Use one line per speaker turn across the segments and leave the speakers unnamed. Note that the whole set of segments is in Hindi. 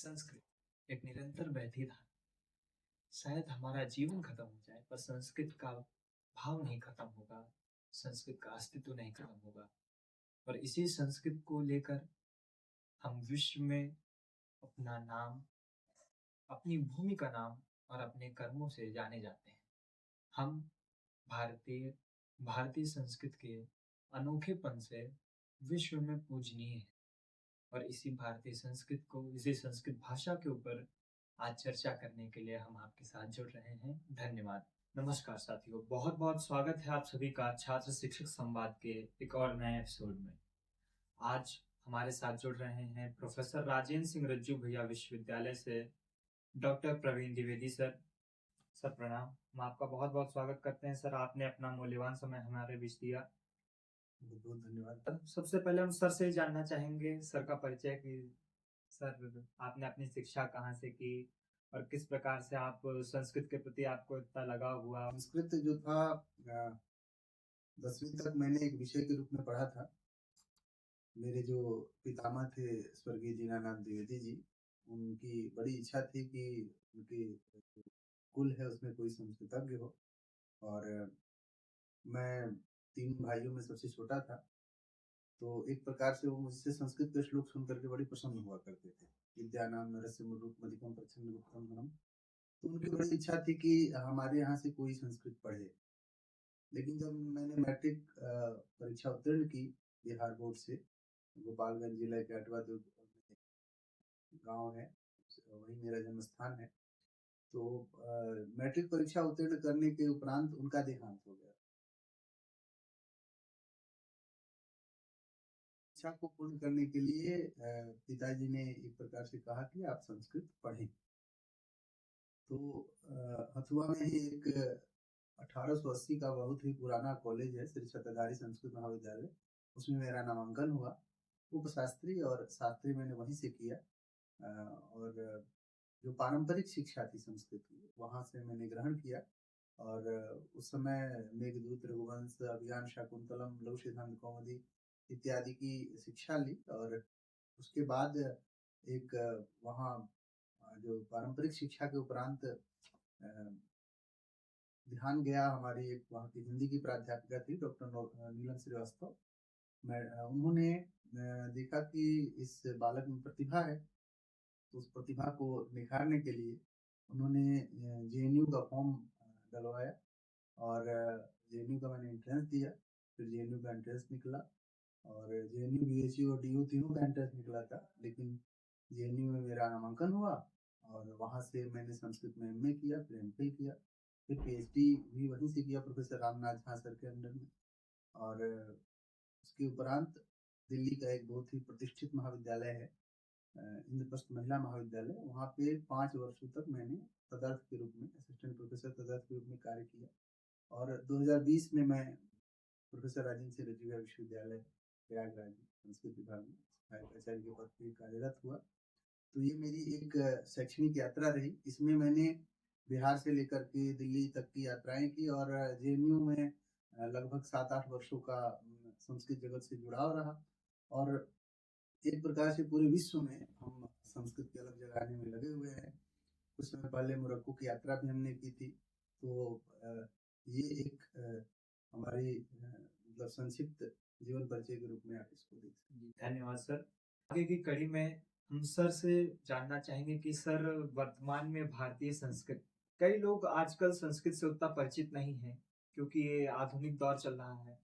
संस्कृत एक निरंतर बहती धारा। शायद हमारा जीवन खत्म हो जाए पर संस्कृत का भाव नहीं खत्म होगा, संस्कृत का अस्तित्व नहीं खत्म होगा। और इसी संस्कृत को लेकर हम विश्व में अपना नाम, अपनी भूमि का नाम और अपने कर्मों से जाने जाते हैं। हम भारतीय भारतीय संस्कृत के अनोखेपन से विश्व में पूजनीय हैं। और इसी संस्कृत भाषा के ऊपर आज चर्चा करने के लिए हम आपके साथ जुड़ रहे हैं। धन्यवाद। नमस्कार साथियों, बहुत बहुत स्वागत है आप सभी का छात्र शिक्षक संवाद के एक और नए एपिसोड में। आज हमारे साथ जुड़ रहे हैं प्रोफेसर राजेंद्र सिंह रज्जू भैया विश्वविद्यालय से doctor Praveen Dwivedi sir. Sir प्रणाम, हम आपका बहुत बहुत स्वागत करते हैं सर, आपने अपना मूल्यवान समय हमारे बीच दिया।
बहुत बहुत धन्यवाद।
सबसे पहले हम सर से जानना चाहेंगे सर का परिचय कि सर आपने अपनी शिक्षा कहाँ से की और किस प्रकार से आप संस्कृत के प्रति आपको इतना लगाव हुआ।
संस्कृत जो था 10वीं तक मैंने एक विषय के रूप में पढ़ा था। मेरे जो पितामह थे स्वर्गीय दीनानाथ द्विवेदी जी, उनकी बड़ी इच्छा थी कि उनके कुल है उसमें कोई संस्कृतज्ञ हो। और मैं 3 भाइयों में सबसे छोटा था, तो एक प्रकार से वो मुझसे संस्कृत के श्लोक सुन करके बड़ी प्रसन्न हुआ करते थे। विद्यानाम नरस्य मुरुक मधिकम प्रच्छन्न गुप्तम धनम। तो उनकी बड़ी इच्छा थी कि हमारे यहाँ से कोई संस्कृत पढ़े। लेकिन जब मैंने मैट्रिक परीक्षा उत्तीर्ण की बिहार बोर्ड से, गोपालगंज जिला के अटवा गांव है, वही मेरा जन्म स्थान है। तो मैट्रिक परीक्षा उत्तीर्ण करने के उपरांत उनका देहांत हो गया। इच्छा को पूर्ण करने के लिए पिताजी ने एक प्रकार से कहा कि आप संस्कृत पढ़ें। तो हथुआ में ही एक 1880 का बहुत ही पुराना कॉलेज है, श्री छत्रधारी संस्कृत महाविद्यालय, उसमें मेरा नामांकन हुआ। उपशास्त्री और शास्त्री मैंने वहीं से किया। और जो पारंपरिक शिक्षा थी संस्कृत की, वहाँ से मैंने ग्रहण किया। और उस समय मेघदूत, रघुवंश, अभियान, शाकुंतलम, लघु सिद्धांत कौमुदी इत्यादि की शिक्षा ली। और उसके बाद एक वहाँ जो पारंपरिक शिक्षा के उपरांत ध्यान गया, हमारी एक वहाँ की हिंदी की प्राध्यापिका थी डॉक्टर नीलम श्रीवास्तव। उन्होंने देखा कि इस बालक में प्रतिभा है, तो उस प्रतिभा को निखारने के लिए उन्होंने जेएनयू का फॉर्म डलवाया। और जेएनयू का मैंने एंट्रेंस दिया, फिर जेएनयू का एंट्रेंस निकला और जेएनयू, बीएचयू और डीयू तीनों का एंट्रेंस निकला था। लेकिन जेएनयू में मेरा नामांकन हुआ और वहाँ से मैंने संस्कृत में एमए किया, फिर एमफिल किया, फिर पीएचडी भी वहीं से किया प्रोफेसर रामनाथ झा सर के अंडर में। और उसके उपरांत दिल्ली का एक बहुत ही प्रतिष्ठित महाविद्यालय है, इंद्रप्रस्थ महिला महाविद्यालय, वहाँ पे 5 वर्षों तक मैंने तदर्थ के रूप में, असिस्टेंट प्रोफेसर तदर्थ के रूप में कार्य किया। और 2020 में मैं प्रोफेसर राजेंद्र सिंह रज्जू विश्वविद्यालय प्रयागराज संस्कृत विभाग में सहायक आचार्य के पद पर कार्यरत हुआ। तो ये मेरी एक शैक्षणिक यात्रा रही। इसमें मैंने बिहार से लेकर के दिल्ली तक की यात्राएं की और जेएनयू में लगभग 7-8 वर्षों का संस्कृत जगत से जुड़ाव रहा। और एक प्रकार से पूरे विश्व में हम संस्कृत की अलग जगाने में लगे हुए हैं। कुछ समय पहले मोरक्को की यात्रा भी हमने की थी। तो ये एक हमारी मतलब संक्षिप्त जीवन परिचय के रूप में आप इसको देख सकते हैं।
धन्यवाद सर। आगे की कड़ी में हम सर से जानना चाहेंगे कि सर वर्तमान में भारतीय संस्कृत, कई लोग आजकल संस्कृत से उतना परिचित नहीं है क्योंकि ये आधुनिक दौर चल रहा है।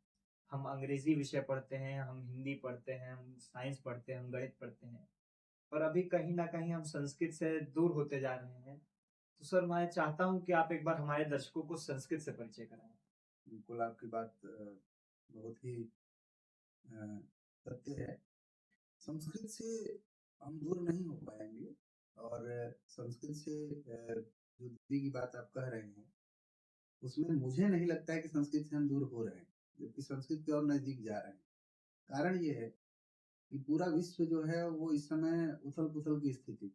हम अंग्रेजी विषय पढ़ते हैं, हम हिंदी पढ़ते हैं, हम साइंस पढ़ते हैं, हम गणित पढ़ते हैं, पर अभी कहीं ना कहीं हम संस्कृत से दूर होते जा रहे हैं। तो सर मैं चाहता हूँ कि आप एक बार हमारे दर्शकों को संस्कृत से परिचय कराएं।
बिल्कुल, आपकी बात बहुत ही सत्य है। संस्कृत से हम दूर नहीं हो पाएंगे। और संस्कृत से जो दूरी की बात आप कह रहे हैं, उसमें मुझे नहीं लगता है कि संस्कृत से हम दूर हो रहे हैं, जबकि संस्कृत की ओर नजदीक जा रहे हैं। कारण ये है कि पूरा विश्व जो है वो इस समय उथल पुथल की स्थिति में।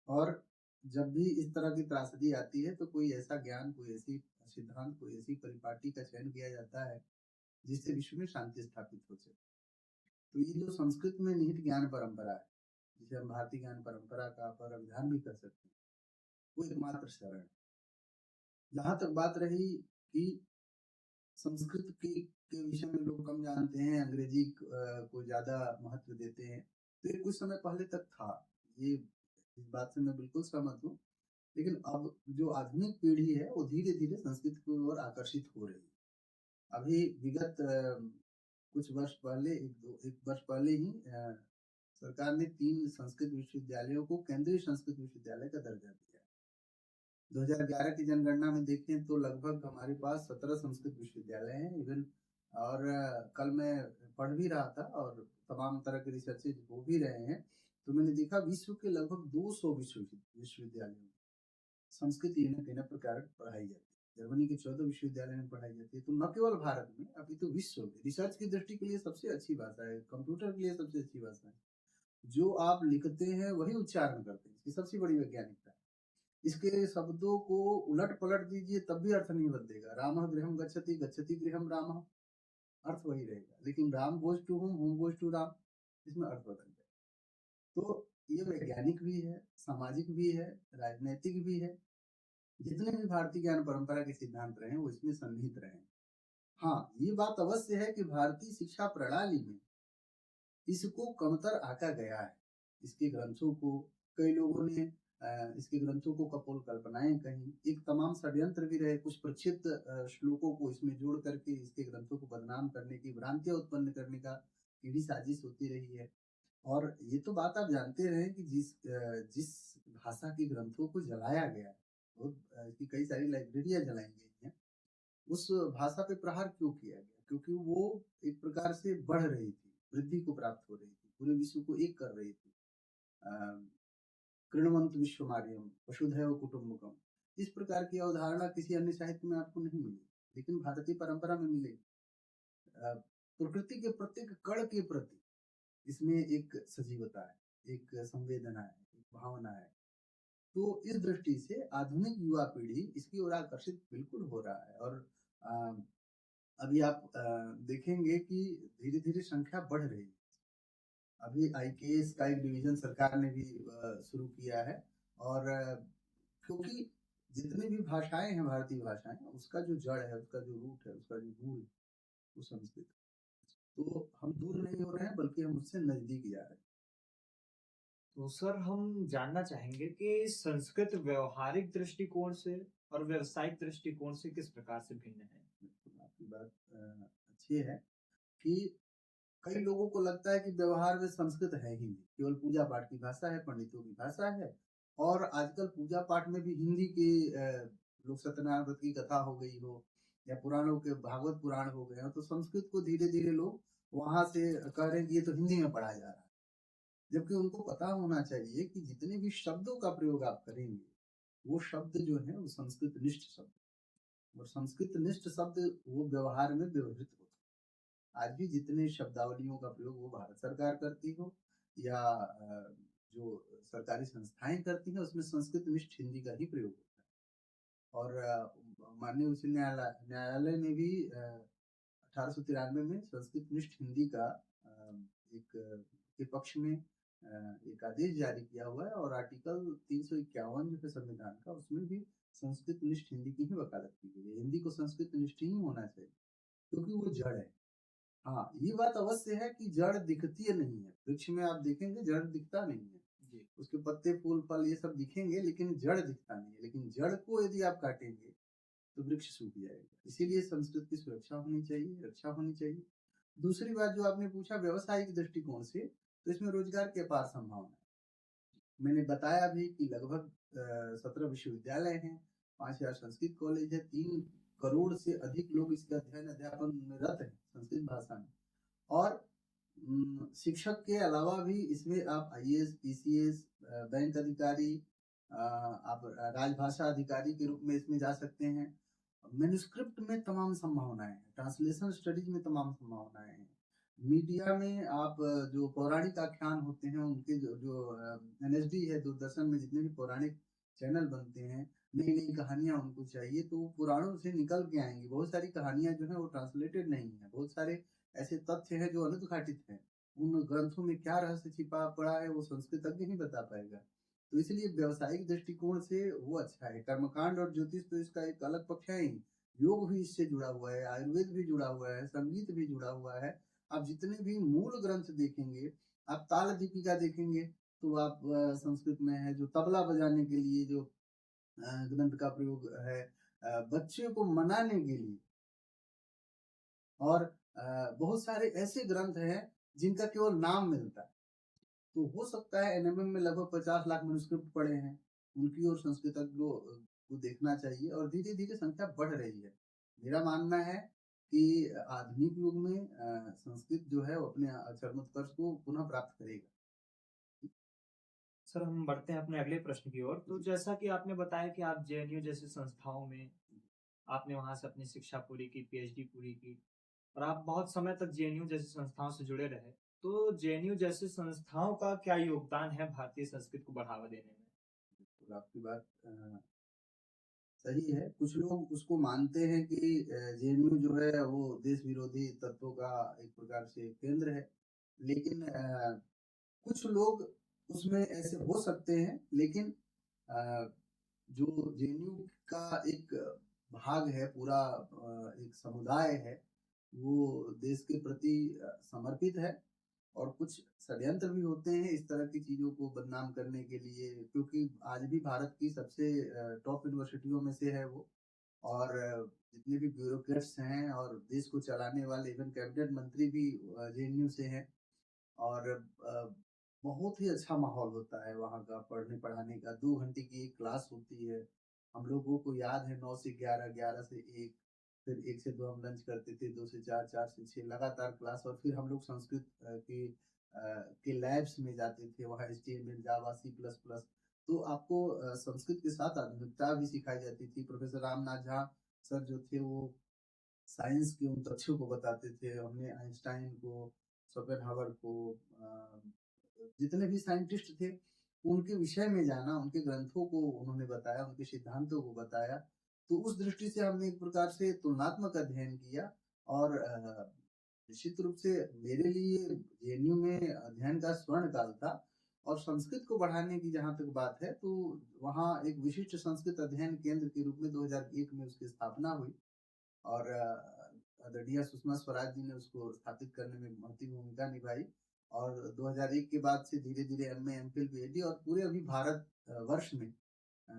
और जब भी इस तरह की त्रासदी आती है तो कोई ऐसा ज्ञान, कोई ऐसी सिद्धांत, कोई ऐसी परिपाटी का चयन किया जाता है जिससे विश्व में शांति स्थापित हो सके। तो ये जो संस्कृत में निहित ज्ञान परंपरा है, जिसे हम भारतीय ज्ञान परंपरा का पर-अभिधान भी कह सकते हैं, वो एकमात्र शरण है। जहाँ तक बात रही कि संस्कृत के विषय में लोग कम जानते हैं, अंग्रेजी को ज़्यादा महत्व देते हैं, तो ये कुछ समय पहले तक था। ये इस बात से मैं बिल्कुल सहमत हूँ। लेकिन अब जो आधुनिक पीढ़ी है, वो धीरे-धीरे संस्कृत की ओर आकर्षित हो रही है। अभी विगत कुछ वर्ष पहले 1 वर्ष पहले ही सरकार ने 3 संस्कृत विश्वविद्यालयों को केंद्रीय संस्कृत विश्वविद्यालय का दर्जा दिया है। 2011 की जनगणना में देखें तो लगभग हमारे पास 17 संस्कृत विश्वविद्यालय हैं इवन। और कल मैं पढ़ भी रहा था और तमाम तरह के रिसर्चेज हो भी रहे हैं, तो मैंने देखा विश्व के लगभग 200 विश्वविद्यालयों में संस्कृत कहीं न प्रकार पढ़ाई जाती है। जर्मनी के 14 विश्वविद्यालय में पढ़ाई जाती है। तो न केवल भारत में, अभी तो विश्व में रिसर्च की दृष्टि के लिए सबसे अच्छी भाषा है, कंप्यूटर के लिए सबसे अच्छी भाषा है। जो आप लिखते हैं वही उच्चारण करते हैं, इसकी सबसे बड़ी वैज्ञानिकता है। इसके शब्दों को उलट-पलट दीजिए तब भी अर्थ नहीं बदलेगा। रामः गृहं गच्छति, गच्छति गृहं रामः, अर्थ वही रहेगा। लेकिन Ram goes to home goes to Ram, इसमें अर्थ बदल जाएगा। तो ये वैज्ञानिक भी है, सामाजिक भी है, राजनैतिक भी है। जितने भी भारतीय ज्ञान परंपरा के सिद्धांत रहे हैं, वो इसमें सन्निहित रहे हैं। हाँ, ये बात अवश्य है कि भारतीय शिक्षा प्रणाली में इसको कमतर आंका गया है। इसके ग्रंथों को कई लोगों ने इसके ग्रंथों को कपोल कल्पनाएँ कहीं, एक तमाम षड्यंत्र भी रहे, कुछ प्रक्षिप्त श्लोकों को इसमें जोड़ करके इसके ग्रंथों को बदनाम करने की, भ्रांतियाँ उत्पन्न करने का ये भी साजिश होती रही है। और ये तो बात आप जानते रहे कि जिस भाषा के ग्रंथों को जलाया गया है, और इसकी कई सारी लाइब्रेरियाँ जलाई गई हैं, उस भाषा पे प्रहार क्यों किया गया? क्योंकि वो एक प्रकार से बढ़ रही थी, वृद्धि को प्राप्त हो रही थी, पूरे विश्व को एक कर रही थी। अ, कृण्वन्तु विश्वमार्यं वसुधैव कुटुम्बकम्, इस प्रकार की अवधारणा किसी अन्य साहित्य में आपको नहीं मिलेगी, लेकिन भारतीय परंपरा में मिलेगी। अ, प्रकृति के प्रत्येक कण के प्रति इसमें एक सजीवता है, एक संवेदना है, एक भावना है। तो इस दृष्टि से आधुनिक युवा पीढ़ी इसकी ओर आकर्षित बिल्कुल हो रहा है। और अ, अभी आप देखेंगे कि धीरे-धीरे संख्या बढ़ रही है। अभी आईकेएस का एक डिवीज़न सरकार ने भी शुरू किया है। और क्योंकि जितनी भी भाषाएँ हैं, भारतीय भाषाएँ, उसका जो जड़ है, उसका जो रूट है, उसका जो मूल है, वो संस्कृत है। तो हम दूर नहीं हो रहे हैं, बल्कि हम उससे नज़दीक जा रहे हैं।
तो सर हम जानना चाहेंगे कि संस्कृत व्यवहारिक दृष्टिकोण से और व्यावसायिक दृष्टिकोण से किस प्रकार से भिन्न है?
बिल्कुल, आपकी बात अच्छी है कि कई लोगों को लगता है कि व्यवहार में संस्कृत है ही नहीं, केवल पूजा-पाठ की भाषा है, पंडितों की भाषा है। और आजकल पूजा-पाठ में भी हिंदी की लोग सत्यनारायण व्रत की कथा हो गई हो या पुराणों के भागवत पुराण हो गए हों, तो संस्कृत को धीरे-धीरे लोग वहाँ से कह रहे हैं कि ये तो हिंदी में पढ़ा जा रहा है। जबकि उनको पता होना चाहिए कि जितने भी शब्दों का प्रयोग आप करेंगे, वो शब्द जो हैं वो संस्कृत निष्ठ शब्द हैं। और संस्कृत निष्ठ शब्द वो व्यवहार में व्यवहृत होते हैं। आज भी जितने शब्दावलियों का प्रयोग वो भारत सरकार करती हो या जो सरकारी संस्थाएँ करती हैं, उसमें संस्कृत निष्ठ हिंदी का ही प्रयोग होता है। और माननीय उच्च न्यायालय ने भी 1893 में संस्कृत निष्ठ हिंदी का एक के पक्ष में एक आदेश जारी किया हुआ है। और आर्टिकल 351 जो है संविधान का, उसमें भी संस्कृत निष्ठ हिंदी की ही वकालत की गई है। हिंदी को संस्कृत निष्ठ ही होना चाहिए, क्योंकि वो जड़ है। हाँ, ये बात अवश्य है कि जड़ दिखती नहीं है। वृक्ष में आप देखेंगे जड़ दिखता नहीं है।
जी।
उसके पत्ते, फूल, फल ये सब दिखेंगे, लेकिन जड़ दिखता नहीं है। लेकिन जड़ को यदि आप काटेंगे तो वृक्ष सूख जाएगा। इसीलिए संस्कृत की सुरक्षा होनी चाहिए, रक्षा होनी चाहिए। दूसरी बात जो आपने पूछा व्यवसायिक दृष्टिकोण से, तो इसमें रोजगार की अपार संभावना है। मैंने बताया भी कि लगभग 17 विश्वविद्यालय हैं, 5000 संस्कृत कॉलेज है, 3 करोड़ से अधिक लोग इसके अध्ययन अध्यापन में रत हैं संस्कृत भाषा में। और शिक्षक के अलावा भी इसमें आप आईएएस, पीसीएस, बैंक अधिकारी, आप राजभाषा अधिकारी के रूप में इसमें जा सकते हैं। मैन्युस्क्रिप्ट में तमाम संभावनाएं हैं, ट्रांसलेशन स्टडीज में तमाम संभावनाएं हैं। मीडिया में आप जो पौराणिक आख्यान होते हैं, उनके जो एनएसडी है, दूरदर्शन में जितने भी पौराणिक चैनल बनते हैं, नई नई कहानियां उनको चाहिए तो वो पुराणों से निकल के आएंगी। बहुत सारी कहानियां जो है वो ट्रांसलेटेड नहीं है, बहुत सारे ऐसे तथ्य हैं जो अनुद्घाटित हैं, उन ग्रंथों में क्या रहस्य छिपा पड़ा है वो संस्कृतज्ञ ही बता पाएगा। तो इसलिए व्यावसायिक दृष्टिकोण से वो अच्छा है। कर्मकांड और ज्योतिष तो इसका एक अलग पक्ष है ही। योग भी इससे जुड़ा हुआ है, आयुर्वेद भी जुड़ा हुआ है, संगीत भी जुड़ा हुआ है। आप जितने भी मूल ग्रंथ देखेंगे, आप ताल दीपिका देखेंगे तो आप संस्कृत में है। जो तबला बजाने के लिए जो ग्रंथ का प्रयोग है, बच्चों को मनाने के लिए, और बहुत सारे ऐसे ग्रंथ हैं जिनका केवल नाम मिलता है। तो हो सकता है एनएमएम में लगभग 50 लाख मैन्युस्क्रिप्ट पड़े हैं। उनकी ओर संस्कृतज्ञों को देखना चाहिए और धीरे-धीरे संख्या बढ़ रही है। मेरा मानना है कि आधुनिक युग में संस्कृत जो है वो अपने चरमोत्कर्ष को पुनः प्राप्त करेगा।
सर, हम बढ़ते हैं अपने अगले प्रश्न की ओर। तो
जी।
जैसा कि आपने बताया कि आप जेएनयू जैसी संस्थाओं में आपने वहाँ से अपनी शिक्षा पूरी की, पीएचडी पूरी की और आप बहुत समय तक जेएनयू जैसी संस्थाओं से जुड़े रहे। तो जेएनयू जैसी संस्थाओं का क्या योगदान है भारतीय संस्कृति को बढ़ावा देने में?
तो आपकी बात सही है। कुछ लोग उसको मानते हैं कि जेएनयू जो है वो देश विरोधी तत्वों का एक प्रकार से केंद्र है। लेकिन कुछ लोग उसमें ऐसे हो सकते हैं, लेकिन अ, जो जेएनयू का एक भाग है, पूरा एक समुदाय है, वो देश के प्रति समर्पित है। और कुछ षड्यंत्र भी होते हैं इस तरह की चीज़ों को बदनाम करने के लिए, क्योंकि आज भी भारत की सबसे टॉप यूनिवर्सिटियों में से है वो। और जितने भी ब्यूरोक्रेट्स हैं और देश को चलाने वाले इवन कैबिनेट मंत्री भी जेएनयू से हैं। और बहुत ही अच्छा माहौल होता है वहाँ का पढ़ने-पढ़ाने का। 2 घंटे की एक क्लास होती है। हम लोगों को याद है 9 से 11, 11 से 1, फिर 1 से 2 हम लंच करते थे, 2 से 4, 4 से 6 लगातार क्लास। और फिर हम लोग संस्कृत के लैब्स में जाते थे, वहाँ एचटीएमएल, जावा, सी प्लस प्लस। तो आपको संस्कृत के साथ आधुनिकता भी सिखाई जाती थी। प्रोफेसर रामनाथ झा सर जो थे वो साइंस के उन तथ्यों को बताते थे। हमने आइंस्टाइन को, शोपेनहावर को, जितने भी साइंटिस्ट थे, उनके विषय में जाना, उनके ग्रंथों को उन्होंने बताया, उनके सिद्धांतों को बताया। तो उस दृष्टि से हमने एक प्रकार से तुलनात्मक अध्ययन किया। और निश्चित रूप से मेरे लिए जेएनयू में अध्ययन का स्वर्ण काल था। और संस्कृत को बढ़ाने की जहाँ तक बात है, तो वहाँ एक विशिष्ट संस्कृत अध्ययन केंद्र के रूप में 2001 में उसकी स्थापना हुई। और आदरणीय सुषमा स्वराज जी ने उसको स्थापित करने में महत्वपूर्ण भूमिका निभाई। और 2001 के बाद से धीरे-धीरे एमए, एमफिल, पीएचडी और पूरे अभी भारत वर्ष में अ,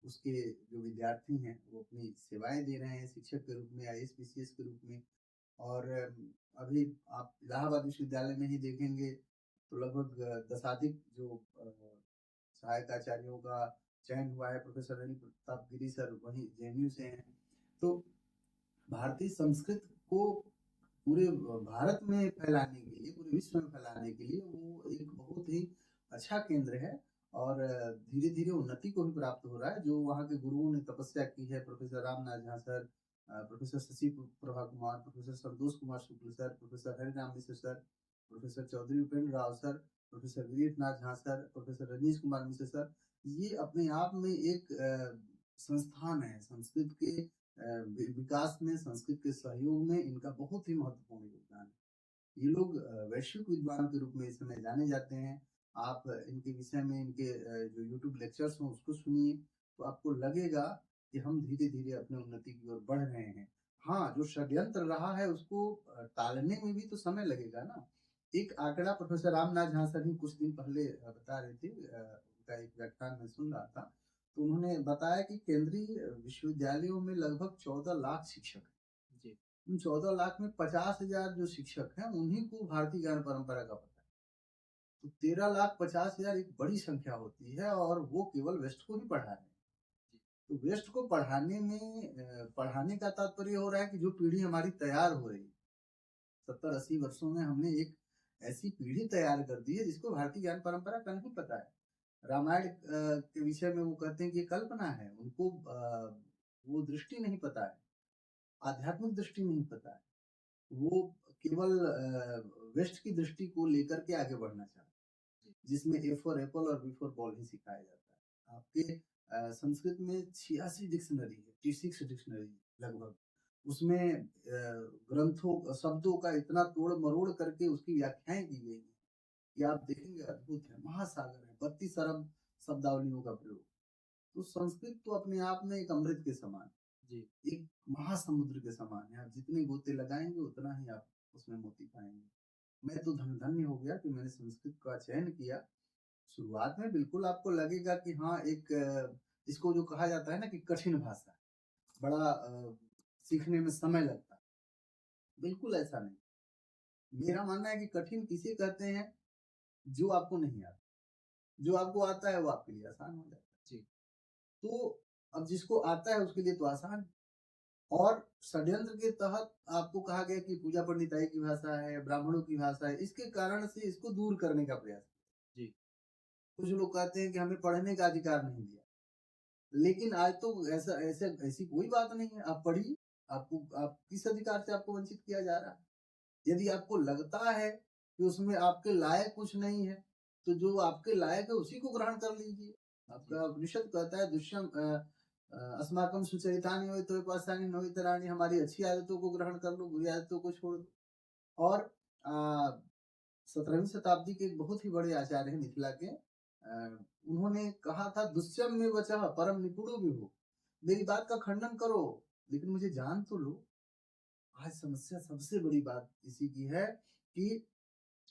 उसके जो विद्यार्थी हैं वो अपनी सेवाएँ दे रहे हैं शिक्षक के रूप में, आईएएस, पीसीएस के रूप में। और अभी आप इलाहाबाद विश्वविद्यालय में ही देखेंगे तो लगभग दशाधिक जो सहायक आचार्यों का चयन हुआ है। प्रोफेसर अनिल प्रताप गिरी सर वहीं जेएनयू से हैं। तो भारतीय संस्कृत को पूरे भारत में फैलाने के लिए, पूरे विश्व में फैलाने के लिए वो एक बहुत ही अच्छा केंद्र है। और धीरे-धीरे उन्नति को भी प्राप्त हो रहा है। जो वहाँ के गुरुओं ने तपस्या की है, professor Ramnath Jha sir, professor Shashi Prabha Kumar, professor Santosh Kumar Shukla sir, professor Hariram Mishra sir, professor Chaudhary Upendra Rao sir, professor Veernath Jha sir, professor Rajneesh Kumar Mishra sir, ये अपने आप में एक संस्थान है। संस्कृत के विकास में, संस्कृत के सहयोग में इनका बहुत ही महत्वपूर्ण योगदान है। ये लोग वैश्विक विद्वान के रूप में इस समय जाने जाते हैं। आप इनके विषय में इनके जो यूट्यूब लेक्चर्स हों उसको सुनिए, तो आपको लगेगा कि हम धीरे-धीरे अपनी उन्नति की ओर बढ़ रहे हैं। हाँ, जो षड्यंत्र रहा है उसको टालने में भी तो समय लगेगा ना। एक आंकड़ा प्रोफेसर रामनाथ झा सर ही कुछ दिन पहले बता रहे थे, उनका एक व्याख्यान मैं सुन रहा था। तो उन्होंने बताया कि केंद्रीय विश्वविद्यालयों में लगभग 14 लाख शिक्षक हैं।
जी।
उन 14 लाख में 50,000 जो शिक्षक हैं, उन्हीं को भारतीय ज्ञान परंपरा का पता है। तो 13,50,000 एक बड़ी संख्या होती है और वो केवल वेस्ट को ही पढ़ा रहे हैं। तो वेस्ट को पढ़ाने में पढ़ाने का तात्पर्य हो रहा है कि जो पीढ़ी हमारी तैयार हो रही है, 70-80 वर्षों में हमने एक ऐसी पीढ़ी तैयार कर दी है जिसको भारतीय ज्ञान परंपरा का नहीं पता है। रामायण के विषय में वो कहते हैं कि ये कल्पना है। उनको वो दृष्टि नहीं पता है, आध्यात्मिक दृष्टि नहीं पता है। वो केवल वेस्ट की दृष्टि को लेकर के आगे बढ़ना चाहते हैं, जिसमें ए फॉर एप्पल और बी फॉर बॉल ही सिखाया जाता है। आपके संस्कृत में 86 डिक्शनरी है, 86 डिक्शनरी लगभग। उसमें ग्रंथों शब्दों का इतना तोड़-मरोड़ करके उसकी व्याख्याएँ की गई हैं, कि आप देखेंगे अद्भुत है, महासागर है, 32 अरब शब्दावलियों का प्रयोग। तो संस्कृत तो अपने आप में एक अमृत के समान है,
जी,
एक महासमुद्र के समान है। आप जितने गोते लगाएँगे उतना ही आप उसमें मोती पाएँगे। मैं तो धन्य हो गया कि मैंने संस्कृत का चयन किया। शुरुआत में बिल्कुल आपको लगेगा कि हाँ, एक इसको जो कहा जाता है ना कि कठिन भाषा है, बड़ा सीखने में समय लगता है। बिल्कुल ऐसा नहीं। मेरा मानना है कि कठिन किसे कहते हैं, जो आपको नहीं आता। जो आपको आता है वो आपके लिए आसान हो जाता है।
जी,
तो अब जिसको आता है उसके लिए तो आसान है। और षड्यंत्र के तहत आपको कहा गया कि पूजा पंडिताई की भाषा है, ब्राह्मणों की भाषा है, इसके कारण से इसको दूर करने का प्रयास।
जी,
कुछ लोग कहते हैं कि हमें पढ़ने का अधिकार नहीं दिया। लेकिन आज तो ऐसा ऐसे ऐसी कोई बात नहीं है। आप पढ़िए, आपको आप किस अधिकार से आपको वंचित किया जा रहा है? यदि आपको लगता है कि उसमें आपके लायक कुछ नहीं है, तो जो आपके लायक है उसी को ग्रहण कर लीजिए।
जी,
आपका उपनिषद कहता है अस्माकं सुचरितानि होय पाषाणी नोहितराणि, हमारी अच्छी आदतों को ग्रहण कर लो, बुरी आदतों को छोड़ दो। और अ, 17वीं शताब्दी के एक बहुत ही बड़े आचार्य हैं मिथिला के, उन्होंने कहा था दुष्यम्य वचः परम निपुणो विभो। मेरी बात का खंडन करो, लेकिन मुझे जान तो लो। आज समस्या सबसे बड़ी बात इसी की है कि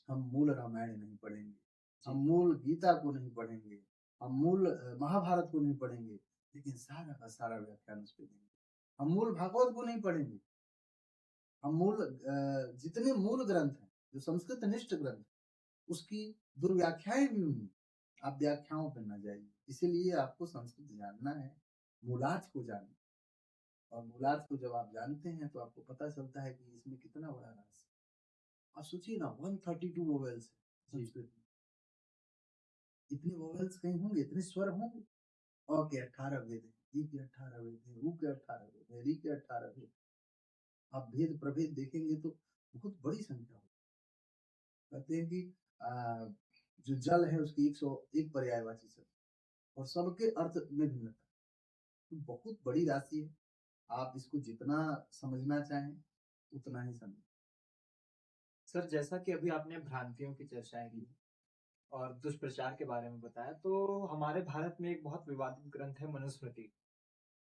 हम मूल रामायण नहीं पढ़ेंगे, हम
जी,
मूल गीता को नहीं पढ़ेंगे, हम मूल महाभारत को नहीं पढ़ेंगे, लेकिन सारा का सारा व्याख्यान उस पे देंगे। हम मूल भागवत को नहीं पढ़ेंगे, हम मूल जितने मूल ग्रंथ हैं, जो संस्कृत निष्ठ ग्रंथ हैं, उसकी दुर्व्याख्याएँ भी हुई हैं। आप व्याख्याओं पे ना जाइए। इसीलिए आपको संस्कृत जानना है, मूलार्थ को जानना है। और मूलार्थ को जब आप जानते हैं तो आपको पता चलता है कि इसमें कितना बड़ा रहस्य है। आप सोचिए ना, 132 वोवेल्स है
जी,
संस्कृत में। इतने वोवेल्स कहीं होंगे, इतने स्वर होंगे? अ के 18 वेद हैं, इ के 18 वेद हैं, उ के 18 वेद हैं, ऋ के 18 वेद हैं। आप भेद प्रभेद देखेंगे तो बहुत बड़ी संख्या होगी। कहते हैं कि जो जल है उसकी 101 पर्यायवाची शब्द और सबके अर्थ में भिन्नता। तो बहुत बड़ी राशि है। आप इसको जितना समझना चाहें, उतना ही समझें।
सर जैसा कि अभी आपने भ्रांतियों की चर्चाएँ की और दुष्प्रचार के बारे में बताया, तो हमारे भारत में एक बहुत विवादित ग्रंथ है मनुस्मृति,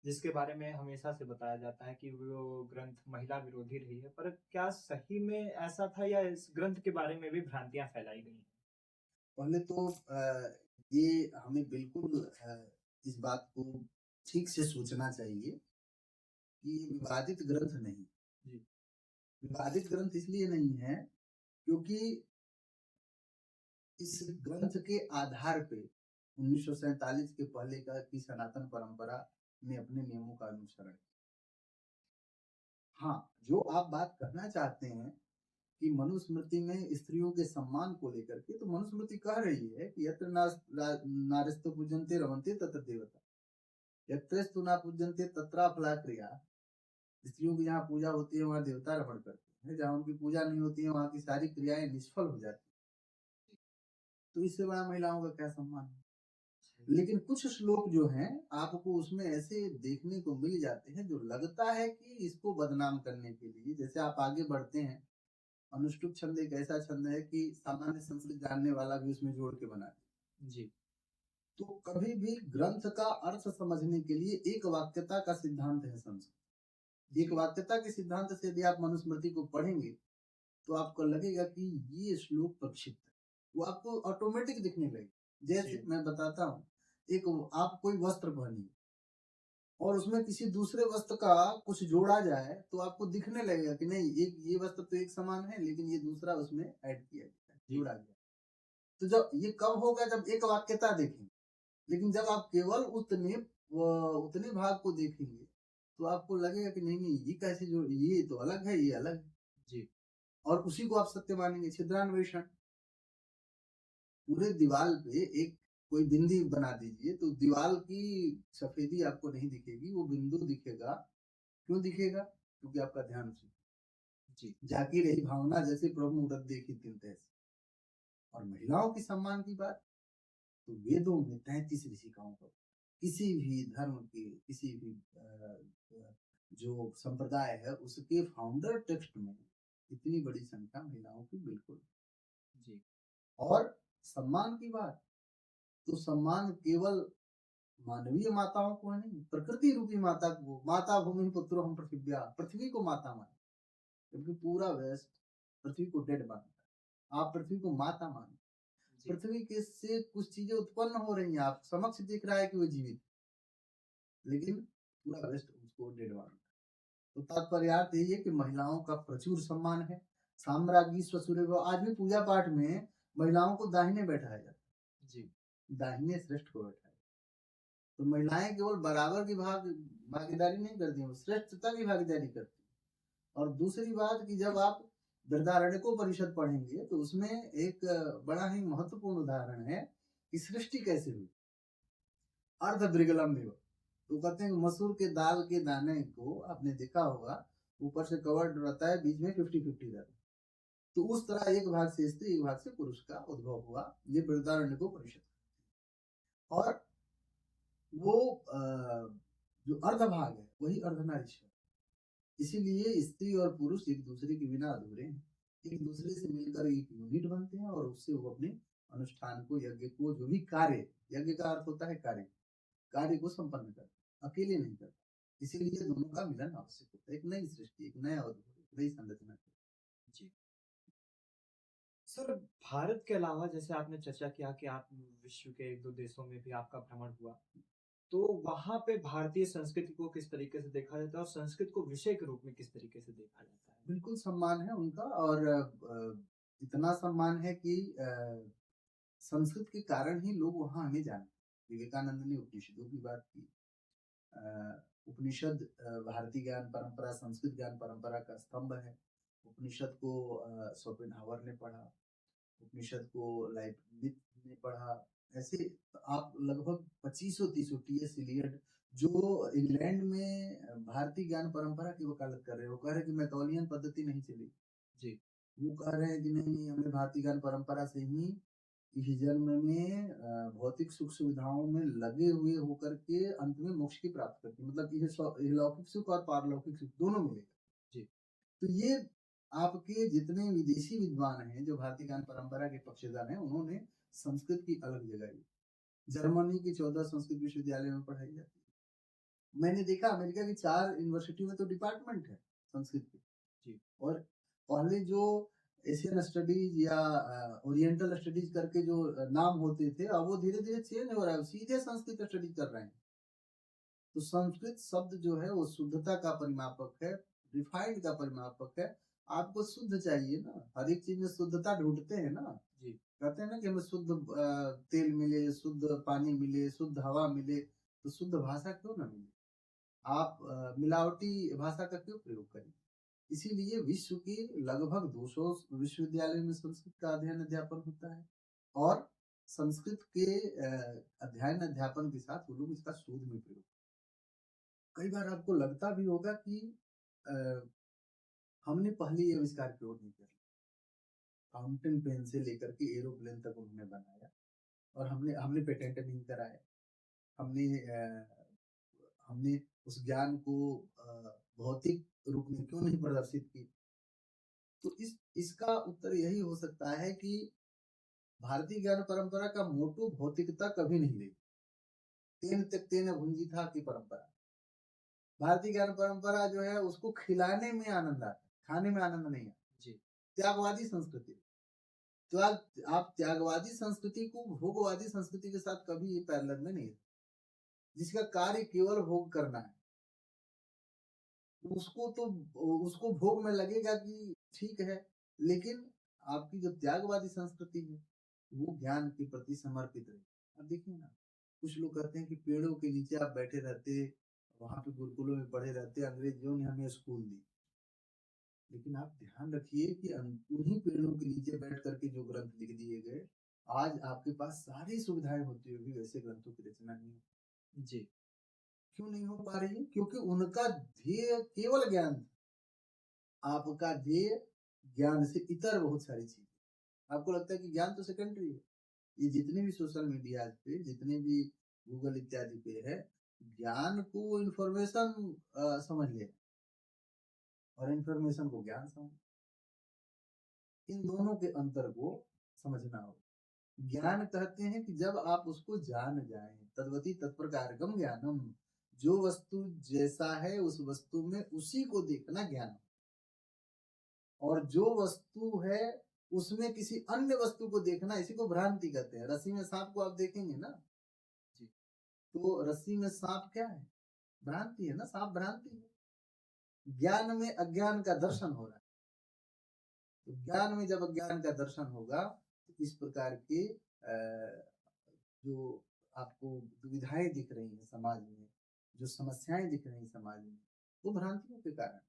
जिसके बारे में हमेशा से बताया जाता है कि वो ग्रंथ महिला विरोधी रही है। पर क्या सही में ऐसा था या इस ग्रंथ के बारे में भी भ्रांतियाँ फैलाई गई हैं?
पहले तो ये हमें बिल्कुल इस बात को ठीक से सोचना चाहिए कि ये विवादित ग्रंथ नहीं।
जी,
विवादित ग्रंथ इसलिए नहीं है क्योंकि इस ग्रंथ के आधार पे 1947 के पहले का की सनातन परंपरा ने अपने नियमों का अनुसरण किया। हाँ, जो आप बात करना चाहते हैं कि मनुस्मृति में स्त्रियों के सम्मान को लेकर के, तो मनुस्मृति कह रही है कि यत्र नार्यस्तु पूज्यन्ते रमन्ते तत्र देवता, यत्रस्तु न पूज्यन्ते तत्राफला क्रिया। स्त्रियों की जहाँ पूजा होती है वहाँ देवता रमण करते हैं, जहाँ उनकी पूजा नहीं होती है वहाँ की सारी क्रियाएं निष्फल हो जाती हैं। तो इससे बड़ा महिलाओं का क्या सम्मान है? लेकिन कुछ श्लोक जो हैं आपको उसमें ऐसे देखने को मिल जाते हैं जो लगता है कि इसको बदनाम करने के लिए, जैसे आप आगे बढ़ते हैं, अनुष्टुप छंद एक ऐसा छंद है कि सामान्य संस्कृत जानने वाला भी उसमें जोड़ के बना दे।
जी,
तो कभी भी ग्रंथ का अर्थ समझने के लिए एक वाक्यता का सिद्धांत है संस्कृत। एक
जी,
वाक्यता के सिद्धांत से यदि आप मनुस्मृति को पढ़ेंगे तो आपको लगेगा कि ये श्लोक प्रक्षिप्त है, वो आपको ऑटोमेटिक दिखने लगेगा। जैसे
जी,
मैं बताता हूँ, एक आप कोई वस्त्र पहनिए और उसमें किसी दूसरे वस्त्र का कुछ जोड़ा जाए तो आपको दिखने लगेगा कि नहीं, एक ये वस्त्र तो एक समान है लेकिन ये दूसरा उसमें ऐड किया गया है,
जी,
जोड़ा गया। तो जब ये कब होगा, जब एक वाक्यता देखेंगे। लेकिन जब आप केवल उतने भाग को देखेंगे तो आपको लगेगा कि नहीं नहीं, ये कैसे जो, ये तो अलग है, ये अलग है।
जी,
और उसी को आप सत्य मानेंगे। छिद्रान्वेषण, पूरे दीवाल पे एक कोई बिंदी बना दीजिए तो दीवाल की सफेदी आपको नहीं दिखेगी, वो बिंदु दिखेगा। क्यों दिखेगा? क्योंकि आपका ध्यान उसी,
जी,
जाकी रही भावना जैसे प्रभु मूरत देखी तिन तैसी। और महिलाओं की सम्मान की बात, तो वेदों में 33 ऋषिकाओं का, किसी भी धर्म के, किसी भी जो संप्रदाय है उसके फाउंडर टेक्स्ट में इतनी बड़ी संख्या महिलाओं की बिल्कुल।
जी।
और सम्मान की बात, तो सम्मान केवल मानवीय माताओं को नहीं, प्रकृति रूपी माता को, माता भूमि पुत्रो हम पृथिव्या, पृथ्वी को माता माने, क्योंकि पूरा वेस्ट पृथ्वी को डेड मानता है, आप पृथ्वी को माता माने।
जी।
पृथ्वी के से कुछ चीजें उत्पन्न हो रही हैं, आप समक्ष दिख रहा है कि वो जीवित, लेकिन पूरा वेस्ट उसको डेड मानता है। तो तात्पर्यार्थ यही है कि महिलाओं का प्रचुर सम्मान है। साम्राज्ञी स्वसूर्य, आज भी पूजा पाठ में महिलाओं को दाहिने बैठाया जाता है,
जी।
दाहिने श्रेष्ठ को बैठाया। तो महिलाएं केवल बराबर की भागीदारी नहीं करती, वो श्रेष्ठता की भागीदारी करती। और दूसरी बात कि जब आप बृहदारण्यकोपनिषद पढ़ेंगे तो उसमें एक बड़ा ही महत्वपूर्ण उदाहरण है कि सृष्टि कैसे हुई। अर्ध ब्रिगलम में तो कहते हैं मसूर के दाल के दाने को आपने देखा होगा, ऊपर से कवर्ड रहता है, बीच में 50-50 रहता है। तो उस तरह एक भाग से स्त्री एक भाग से पुरुष का उद्भव हुआ, ये बृहदारण्यकोपनिषद। और वो जो अर्ध भाग है वही अर्धनारीश्वर, इसीलिए स्त्री और पुरुष एक दूसरे के बिना अधूरे हैं, एक दूसरे से मिलकर एक यूनिट बनते हैं और उससे वो अपने अनुष्ठान को, यज्ञ को, जो भी कार्य, यज्ञ का अर्थ होता है कार्य, कार्य को संपन्न करते, अकेले नहीं करते। इसीलिए दोनों का मिलन आवश्यक होता है, एक नई सृष्टि, एक नया उद्भव, एक नई संरचना।
जी। सर, भारत के अलावा जैसे आपने चर्चा किया कि आप विश्व के 1-2 देशों में भी आपका भ्रमण हुआ, तो वहाँ पे भारतीय संस्कृति को किस तरीके से देखा जाता है और संस्कृत को विषय के रूप में किस तरीके से देखा जाता है?
बिल्कुल सम्मान है उनका, और इतना सम्मान है कि संस्कृत के कारण ही लोग वहाँ हमें जानते। विवेकानंद ने उपनिषदों की बात की। उपनिषद भारतीय ज्ञान परंपरा, संस्कृत ज्ञान परंपरा का स्तंभ है। उपनिषद को शोपेनहावर ने पढ़ा, उपनिषद को लाइब्निज ने पढ़ा। ऐसे आप लगभग 2500-3000 टी.एस. इलियट, जो इंग्लैंड में भारतीय ज्ञान परंपरा की वकालत कर रहे हैं, वो कह रहे हैं कि मैथोलियन पद्धति नहीं चली।
जी।
वो कह रहे हैं कि नहीं, हमें भारतीय ज्ञान परंपरा से ही इस जन्म में भौतिक सुख सुविधाओं में लगे हुए होकर के अंत में मोक्ष की प्राप्त करती है, मतलब ये लौकिक सुख और पारलौकिक सुख दोनों मिलेगा।
जी।
तो ये आपके जितने विदेशी विद्वान हैं जो भारतीय ज्ञान परंपरा के पक्षधर हैं, उन्होंने संस्कृत की अलग जगह ली। जर्मनी की 14 संस्कृत विश्वविद्यालय में पढ़ाई जाती है। मैंने देखा अमेरिका की 4 यूनिवर्सिटी में तो डिपार्टमेंट है संस्कृत की।
जी।
और पहले जो एशियन स्टडीज या ओरिएंटल स्टडीज करके जो नाम होते थे, अब वो धीरे धीरे चेंज हो रहा है, सीधे संस्कृत स्टडीज कर रहे हैं। तो संस्कृत शब्द जो है वो शुद्धता का परिमापक है, रिफाइंड का परिमापक है। आपको शुद्ध चाहिए ना, हर एक चीज में शुद्धता ढूंढते हैं ना।
जी।
कहते हैं ना कि हमें शुद्ध तेल मिले, शुद्ध पानी मिले, शुद्ध हवा मिले, तो शुद्ध भाषा क्यों ना मिले? आप मिलावटी भाषा का क्यों प्रयोग करें? इसीलिए विश्व के लगभग 200 विश्वविद्यालय में संस्कृत का अध्ययन अध्यापन होता है, और संस्कृत के अध्ययन अध्यापन के साथ वो लोग इसका शोध में प्रयोग। कई बार आपको लगता भी होगा कि अ, हमने पहले ये आविष्कार क्यों नहीं किया। फाउंटेन पेन से लेकर के एरोप्लेन तक उन्होंने बनाया, और हमने हमने पेटेंट नहीं कराया। हमने हमने उस ज्ञान को भौतिक रूप में क्यों नहीं प्रदर्शित की। तो इसका उत्तर यही हो सकता है कि भारतीय ज्ञान परंपरा का मोटो भौतिकता कभी नहीं रही। तेन तक तेन भुंजी था की परंपरा। भारतीय ज्ञान परंपरा जो है उसको खिलाने में आनंद आता है, खाने में आनंद नहीं आता।
जी।
त्यागवादी संस्कृति, तो आप त्यागवादी संस्कृति को भोगवादी संस्कृति के साथ कभी पैरेलल में नहीं, जिसका कार्य केवल भोग करना है, उसको तो उसको भोग में लगेगा कि ठीक है, लेकिन आपकी जो त्यागवादी संस्कृति है वो ज्ञान के प्रति समर्पित है। अब देखिए ना, कुछ लोग कहते हैं कि पेड़ों के नीचे आप बैठे रहते, वहां पे गुरुकुलों में पढ़े रहते, अंग्रेजों ने हमें स्कूल दी। लेकिन आप ध्यान रखिए कि उन्हीं पेड़ों के नीचे बैठ करके जो ग्रंथ लिख दिए गए, आज आपके पास सारी सुविधाएं होती हुई भी वैसे ग्रंथों की रचना नहीं हो।
जी।
क्यों नहीं हो पा रही है? क्योंकि उनका ध्येय केवल ज्ञान था। आपका ध्येय ज्ञान से इतर बहुत सारी चीजें। आपको लगता है कि ज्ञान तो सेकेंडरी है। ये जितने भी सोशल मीडिया पे, जितने भी गूगल इत्यादि पे है, ज्ञान को इंफॉर्मेशन समझ ले और इंफॉर्मेशन को ज्ञान समझ, इन दोनों के अंतर को समझना हो। ज्ञान कहते हैं कि जब आप उसको जान जाएं, तद्वती तत्प्रकारकम ज्ञानम, जो वस्तु जैसा है उस वस्तु में उसी को देखना ज्ञान। और जो वस्तु है उसमें किसी अन्य वस्तु को देखना, इसी को भ्रांति कहते हैं। रस्सी में सांप को आप देखेंगे ना जी, तो रस्सी में सांप क्या है? भ्रांति है ना, सांप भ्रांति है। ज्ञान में अज्ञान का दर्शन हो रहा है, तो ज्ञान में जब अज्ञान का दर्शन होगा तो इस प्रकार के जो आपको दुविधाएं दिख रही हैं समाज में, जो समस्याएं दिख रही हैं समाज में, वो भ्रांतियों के कारण।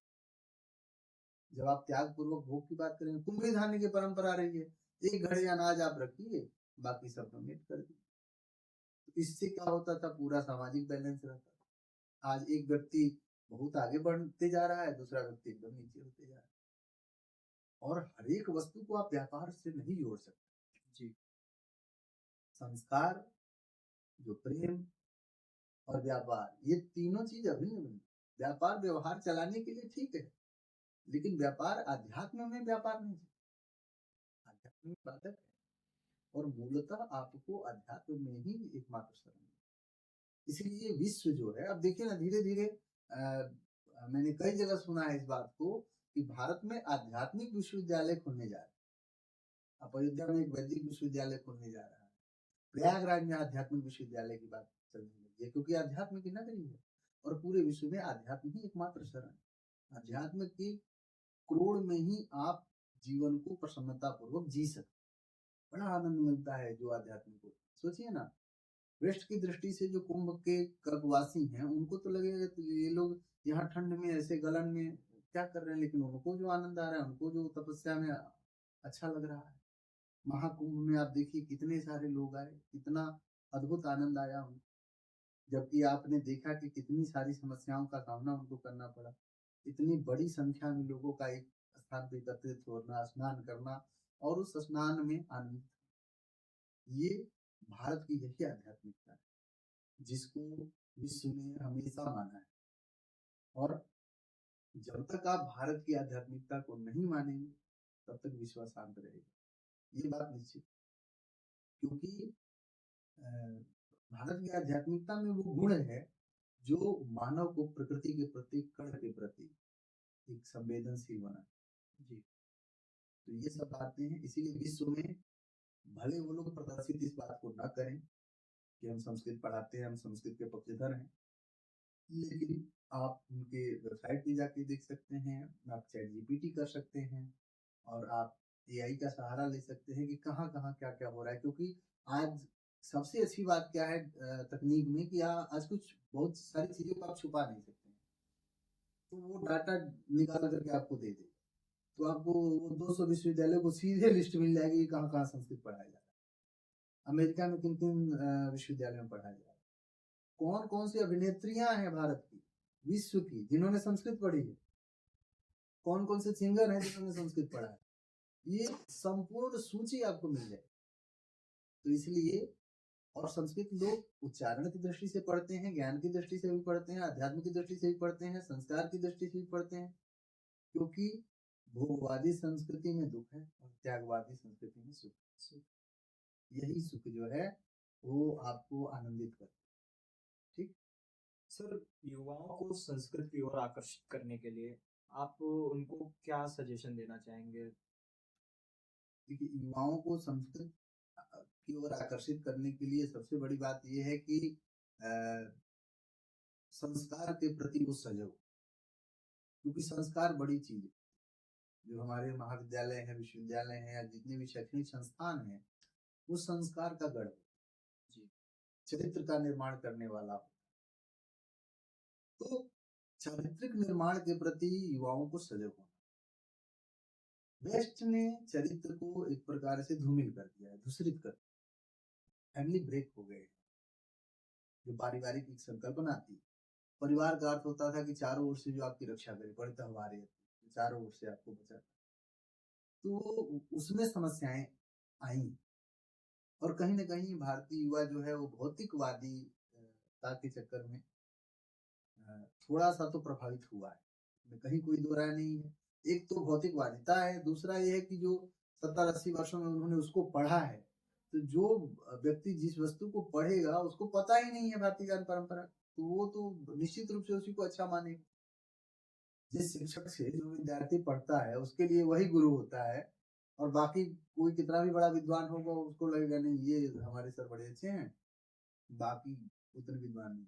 जब आप त्याग पूर्वक भोग की बात करें, कुंभी धान्य की परंपरा रही है, एक घड़े अनाज आप रखिए, बाकी सब डोनेट कर दीजिए। तो इससे क्या होता था? पूरा सामाजिक बैलेंस रहता था। आज एक व्यक्ति बहुत आगे बढ़ते जा रहा है, दूसरा व्यक्ति एकदम नीचे होते जा रहा है। और हर एक वस्तु को आप व्यापार से नहीं जोड़ सकते जी। संस्कार, जो प्रेम और व्यापार, ये तीनों चीज अभिन्न अभिन्न। व्यापार व्यवहार चलाने के लिए ठीक है, लेकिन व्यापार आध्यात्म में व्यापार नहीं है, आध्यात्म में बाधक है। और मूलतः आपको अध्यात्म में ही एकमात्र शरण है। इसलिए विश्व जो है, अब देखिए ना, धीरे धीरे मैंने कई जगह सुना है इस बात को कि भारत में आध्यात्मिक विश्वविद्यालय खुलने जा रहे हैं। अब अयोध्या में एक वैदिक विश्वविद्यालय खुलने जा रहा है, प्रयागराज में आध्यात्मिक विश्वविद्यालय की बात चलने लगी है, क्योंकि आध्यात्म की नगरी है और पूरे विश्व में आध्यात्म ही एकमात्र शरण है। अध्यात्म की क्रोड़ में ही आप जीवन को प्रसन्नता पूर्वक जी सकते, बड़ा आनंद मिलता है जो आध्यात्म को। सोचिए ना, वेस्ट की दृष्टि से जो कुंभ के कल्पवासी हैं, उनको तो लगेगा तो ये लोग यहाँ ठंड में ऐसे गलन में क्या कर रहे हैं, लेकिन उनको जो आनंद आ रहा है, उनको जो तपस्या में अच्छा लग रहा है। महाकुंभ में आप देखिए कितने सारे लोग आए, कितना अद्भुत आनंद आया उनको, जबकि आपने देखा कि कितनी सारी समस्याओं का सामना उनको करना पड़ा। इतनी बड़ी संख्या में लोगों का एक स्थान पर एकत्रित होना, स्नान करना और उस स्नान में आनंद, ये भारत की यही आध्यात्मिकता है, जिसको विश्व ने हमेशा माना है। और जब तक आप भारत की आध्यात्मिकता को नहीं मानेंगे, तब तक विश्व शांत रहेगा, ये बात निश्चित। क्योंकि भारत की आध्यात्मिकता में वो गुण है जो मानव को प्रकृति के प्रति, कण के प्रति एक संवेदनशील बना जी। तो ये सब बातें हैं, इसीलिए विश्व में भले वो लोग प्रदर्शित इस बात को न करें कि हम संस्कृत पढ़ाते हैं, हम संस्कृत के पक्षधर हैं, लेकिन आप उनके वेबसाइट पे जाके देख सकते हैं, आप चैट जीपीटी कर सकते हैं और आप एआई का सहारा ले सकते हैं कि कहाँ कहाँ क्या क्या हो रहा है। क्योंकि आज सबसे अच्छी बात क्या है तकनीक में, कि आज कुछ बहुत सारी चीजों को आप छुपा नहीं सकते, तो वो डाटा निकाल करके आपको दे दे, तो आपको 200 विश्वविद्यालयों को सीधे लिस्ट मिल जाएगी कहाँ कहाँ संस्कृत पढ़ाया जा रहा है, अमेरिका में किन किन विश्वविद्यालयों में पढ़ाया जा रहा है, कौन कौन सी अभिनेत्रियां हैं भारत की, विश्व की, जिन्होंने संस्कृत पढ़ी है, कौन कौन से सिंगर हैं जिन्होंने संस्कृत पढ़ा है, ये संपूर्ण सूची आपको मिल जाए। तो इसलिए, और संस्कृत लोग उच्चारण की दृष्टि से पढ़ते हैं, ज्ञान की दृष्टि से भी पढ़ते हैं, अध्यात्म की दृष्टि से भी पढ़ते हैं, संस्कार की दृष्टि से भी पढ़ते हैं। क्योंकि भोगवादी संस्कृति में दुख है और त्यागवादी संस्कृति में सुख। यही सुख जो है वो आपको आनंदित करता है। ठीक
सर, युवाओं को संस्कृत की ओर आकर्षित करने के लिए आप उनको क्या सजेशन देना चाहेंगे?
देखिए, युवाओं को संस्कृत की ओर आकर्षित करने के लिए सबसे बड़ी बात यह है कि संस्कार के प्रति वो सजग, क्योंकि संस्कार बड़ी चीज है। जो हमारे महाविद्यालय है, विश्वविद्यालय है, या जितने भी शैक्षणिक संस्थान हैं, वो संस्कार का गढ़ जी, चरित्र का निर्माण करने वाला हो। तो चारित्रिक निर्माण के प्रति युवाओं को सजग होना। वेस्ट ने चरित्र को एक प्रकार से धूमिल कर दिया है, दूषित कर दिया, फैमिली ब्रेक हो गए। जो पारिवारिक एक संकल्पना थी, परिवार का अर्थ होता था कि चारों ओर से जो आपकी रक्षा करे, पड़ता हमारे चारों ओर से आपको बचाता, तो उसमें समस्याएं आई। और कहीं ना कहीं भारतीय युवा जो है वो भौतिकवादी के चक्कर में थोड़ा सा तो प्रभावित हुआ है, कहीं कोई दो राय नहीं है। एक तो भौतिकवादिता है, दूसरा ये है कि जो 70-80 वर्षों में उन्होंने उसको पढ़ा है, तो जो व्यक्ति जिस वस्तु को पढ़ेगा उसको पता ही नहीं है भारतीय ज्ञान परंपरा, तो वो तो निश्चित रूप से उसी को अच्छा मानेगा। जिस शिक्षक से जो विद्यार्थी पढ़ता है उसके लिए वही गुरु होता है, और बाकी कोई कितना भी बड़ा विद्वान होगा उसको लगेगा नहीं ये हमारे सर बड़े अच्छे हैं, बाकी उतने विद्वान नहीं।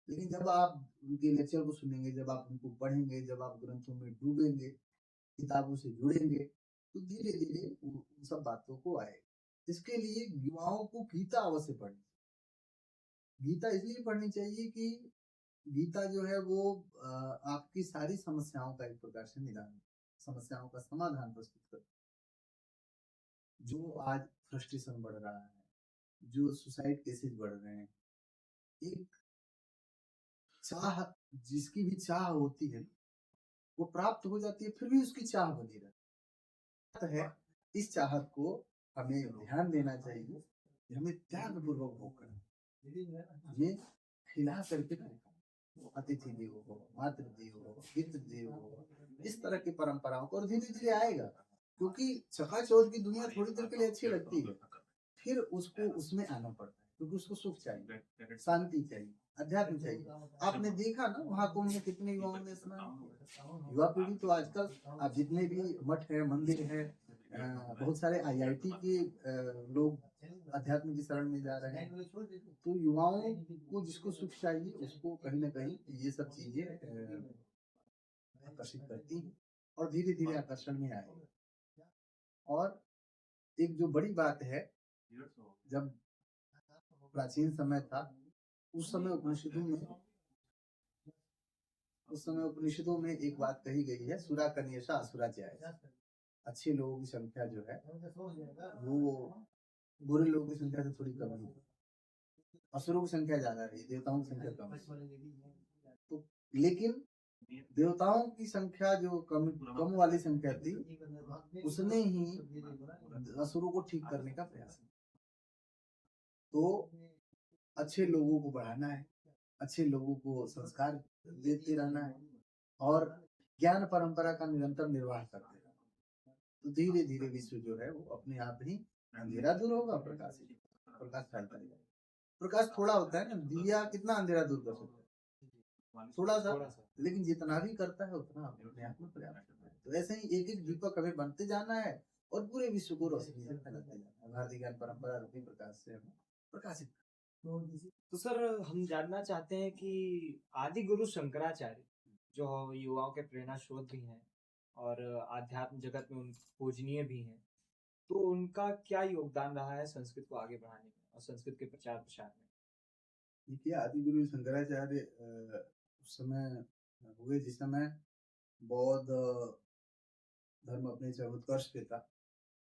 लेकिन जब आप उनके लेक्चर को सुनेंगे, जब आप उनको पढ़ेंगे, जब आप ग्रंथों में डूबेंगे, किताबों से जुड़ेंगे, तो धीरे धीरे उन सब बातों को आए। इसके लिए युवाओं को गीता अवश्य पढ़नी, गीता इसलिए पढ़नी चाहिए कि गीता जो है वो आपकी सारी समस्याओं का एक प्रकार से निदान, समस्याओं का समाधान प्रस्तुत कर। जो आज फ्रस्ट्रेशन बढ़ रहा है, जो सुसाइड केसेस बढ़ रहे हैं, एक चाह, जिसकी भी चाह होती है वो प्राप्त हो जाती है, फिर भी उसकी चाह बनी रहती है। इस चाहत को हमें ध्यान देना चाहिए, हमें त्याग पूर्वक भोग करना, ये खिला करके अतिथि देवो भव, मातृ देवो भव, पितृ देवो भव, इस तरह की परंपराओं को, और धीरे धीरे आएगा, क्योंकि चकाचौंध की दुनिया थोड़ी देर के लिए अच्छी लगती है, फिर उसको उसमें आना पड़ता है, क्योंकि उसको सुख चाहिए, शांति चाहिए, अध्यात्म चाहिए। आपने देखा ना महाकुंभ में कितने युवाओं ने स्नान किया। युवा पीढ़ी तो आजकल, आप जितने भी मठ है, मंदिर है, बहुत सारे IIT के लोग अध्यात्म की शरण में जा रहे हैं, तो युवाओं को जिसको सुख चाहिए उसको कहीं ना कहीं ये सब चीजें आकर्षित करती हैं, और धीरे धीरे आकर्षण में आएगी। और एक जो बड़ी बात है, जब प्राचीन समय था, उस समय उपनिषदों में एक बात कही गई है, सुरा कन्यसा असुरा जाय। अच्छे लोगों की संख्या जो है वो बुरे लोगों की संख्या से थोड़ी कम है, असुरों की संख्या ज्यादा रही, देवताओं की संख्या कम। तो लेकिन देवताओं की संख्या जो कम वाली संख्या थी, उसने ही असुरों को ठीक करने का प्रयास किया। तो अच्छे लोगों को बढ़ाना है, अच्छे लोगों को संस्कार देते रहना है, और ज्ञान परंपरा का निरंतर निर्वाह करते रहना, तो धीरे धीरे विश्व जो है वो अपने आप ही अंधेरा दूर होगा, प्रकाश फैलता रहेगा। प्रकाश थोड़ा होता है ना, दिया कितना अंधेरा दूर कर सकता है, थोड़ा सा, लेकिन जितना भी करता है उतना अपने आप में पर्याप्त है। तो ऐसे ही एक एक दीपक हमें बनते जाना है, और पूरे विश्व को रोशनी से फैलाते जाना है, भारतीय ज्ञान परंपरा रूपी प्रकाश से हमें प्रकाशित।
तो सर हम जानना चाहते हैं कि आदि गुरु शंकराचार्य जो युवाओं के प्रेरणा स्रोत भी हैं और आध्यात्म जगत में उन पूजनीय भी हैं, तो उनका क्या योगदान रहा है संस्कृत को आगे बढ़ाने में और संस्कृत के प्रचार प्रसार में?
देखिए, आदि गुरु शंकराचार्य उस समय हुए जिस समय बौद्ध धर्म अपने चरमोत्कर्ष पे था,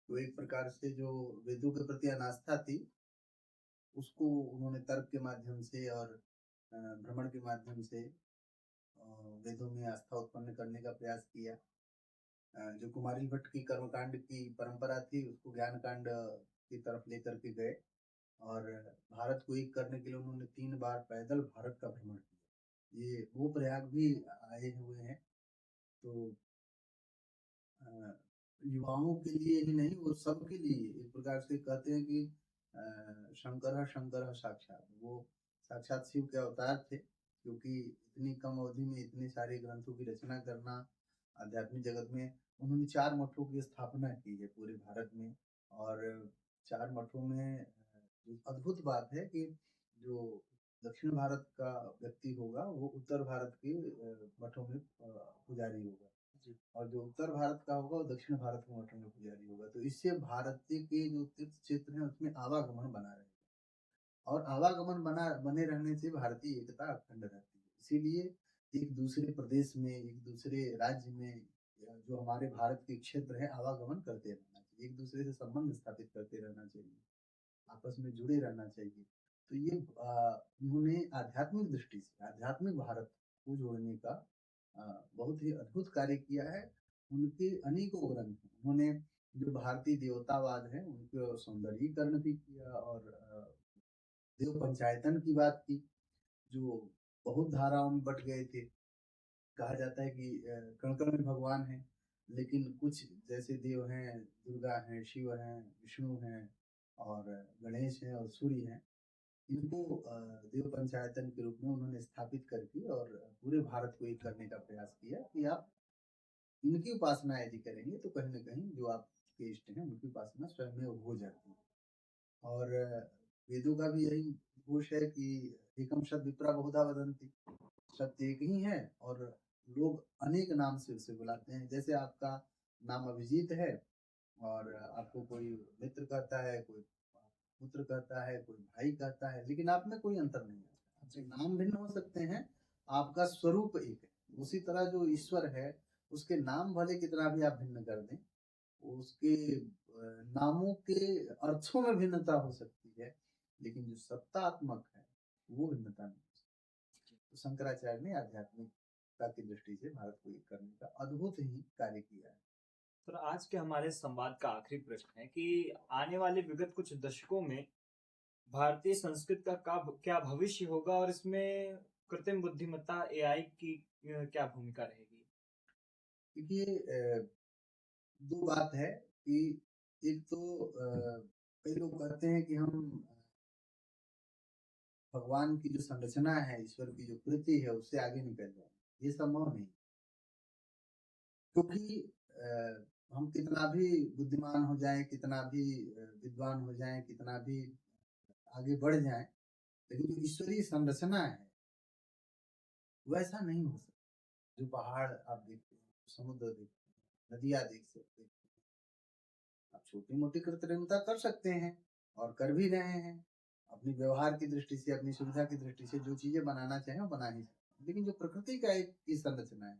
तो एक प्रकार से जो वेदों के प्रति अनास्था थी, उसको उन्होंने तर्क के माध्यम से और भ्रमण के माध्यम से वेदों में आस्था उत्पन्न करने का प्रयास किया। जो कुमारिल भट्ट की कर्मकांड की परंपरा थी, उसको ज्ञान कांड की तरफ लेकर के गए, और भारत को एक करने के लिए उन्होंने 3 बार पैदल भारत का भ्रमण किया। ये वो प्रयाग भी आए हुए हैं। तो युवाओं के लिए ही नहीं, वो सबके लिए एक प्रकार से कहते हैं कि शंकर साक्षात, वो साक्षात शिव के अवतार थे, क्योंकि इतनी कम अवधि में इतने सारे ग्रंथों की रचना करना आध्यात्मिक जगत में। उन्होंने 4 मठों की स्थापना की है पूरे भारत में, और 4 मठों में जो अद्भुत बात है कि जो दक्षिण भारत का व्यक्ति होगा वो उत्तर भारत के मठों में पुजारी होगा, और जो उत्तर भारत का होगा वो दक्षिण भारत के मठों में पुजारी होगा। तो इससे भारतीय के जो तीर्थ क्षेत्र है उसमें आवागमन बना रहेगा, और आवागमन बने रहने से भारतीय एकता अखंड रहती है। इसीलिए एक दूसरे प्रदेश में, एक दूसरे राज्य में जो हमारे भारत के क्षेत्र है, आवागमन करते रहना चाहिए, एक दूसरे से संबंध स्थापित करते रहना चाहिए, आपस में जुड़े रहना चाहिए। तो ये उन्होंने आध्यात्मिक दृष्टि से आध्यात्मिक भारत को जोड़ने का बहुत ही अद्भुत कार्य किया है। उनके अनेकों ग्रंथ हैं। उन्होंने जो भारतीय देवतावाद है उनके सौंदर्यीकरण भी किया, और देव पंचायतन की बात की, जो बहुत धाराओं में बट गए थे। कहा जाता है कि कण-कण में भगवान हैं, लेकिन कुछ जैसे देव हैं, दुर्गा हैं, शिव हैं, विष्णु हैं और गणेश हैं और सूर्य हैं। इनको देव पंचायतन के रूप में उन्होंने स्थापित करके और पूरे भारत को एक करने का प्रयास किया कि आप इनकी उपासना यदि करेंगे तो कहीं न कहीं जो आपके इष्ट हैं, उनकी उपासना स्वयं हो जाती है। और वेदों का भी यही घोष है कि एकम सद विप्रा बहुधा वदन्ति, सत्य एक ही है और लोग अनेक नाम से उसे बुलाते हैं। जैसे आपका नाम अभिजीत है और आपको कोई मित्र कहता है, कोई पुत्र कहता है, कोई भाई कहता है, लेकिन आप में कोई अंतर नहीं है। आपके नाम भिन्न हो सकते हैं, आपका स्वरूप एक है। उसी तरह जो ईश्वर है, उसके नाम भले कितना भी आप भिन्न कर दें, उसके नामों के अर्थों में भिन्नता हो सकती है, लेकिन जो सत्तात्मक है, वो भिन्नता नहीं हो सकती। तो शंकराचार्य ने आध्यात्मिकता की दृष्टि से भारत को एक करने का अद्भुत ही कार्य किया है।
तो आज के हमारे संवाद का आखिरी प्रश्न है कि आने वाले विगत कुछ दशकों में भारतीय संस्कृत का क्या भविष्य होगा और इसमें कृत्रिम बुद्धिमत्ता एआई की क्या भूमिका रहेगी?
देखिए 2 बात है कि एक तो कई लोग कहते हैं कि हम भगवान की जो संरचना है, ईश्वर की जो कृति है, उससे आगे निकल जाएँ। ये संभव नहीं। क्योंकि हम कितना भी बुद्धिमान हो जाएँ, कितना भी विद्वान हो जाएँ, कितना भी आगे बढ़ जाएँ, लेकिन जो ईश्वरीय संरचना है, वैसा नहीं हो सकता। जो पहाड़ आप देखते हैं, समुद्र देखते हैं, नदियाँ देख सकते हैं। आप छोटी-मोटी कृत्रिमता कर सकते हैं और कर भी रहे हैं। अपनी व्यवहार की दृष्टि से, अपनी सुविधा की दृष्टि से जो चीज़ें बनाना चाहें, वो बना ही सकते हैं। लेकिन जो प्रकृति का एक की संरचना है,